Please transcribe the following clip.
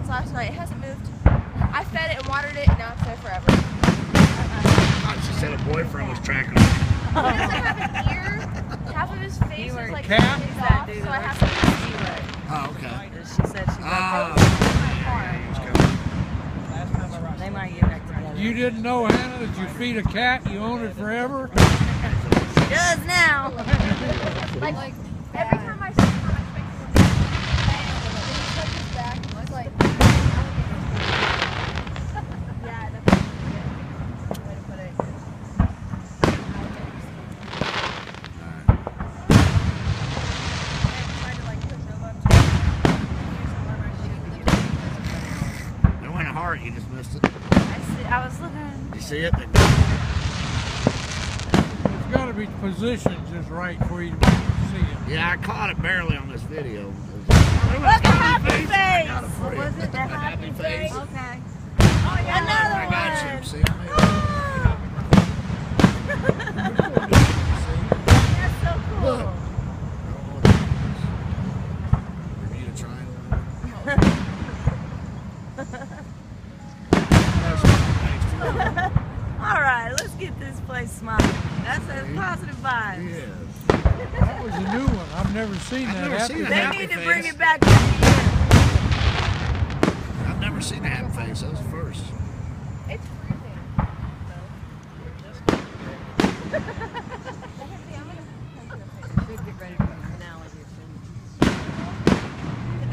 since last night. It hasn't moved. I fed it and watered it, and now it's there forever. She said a boyfriend was tracking her. He doesn't have an ear. Half of his face is like cat? off, so I have to see it. Oh, okay. She said she They might get back together. You didn't know, Hannah, that you feed a cat, you own it forever? She does now. Like every time I see him, I expect him to touch his back. It's like, yeah, that's a good way to put it. It went hard, you just missed it. I was looking. Did you see it? It's got to be positioned just right for you to see it. Yeah, I caught it barely on this video. Look at Happy Face! What Was it the Happy Face? Okay. Oh, yeah. Another I got you. one. See? That's so cool. Look. Bermuda Triangle. All right, let's get this place smiling. That's a positive vibe. Yes. That was a new one. I've never seen I've that never happen. seen They Happy need to Face. bring it back to the I've never seen a happy face. That was the first. It's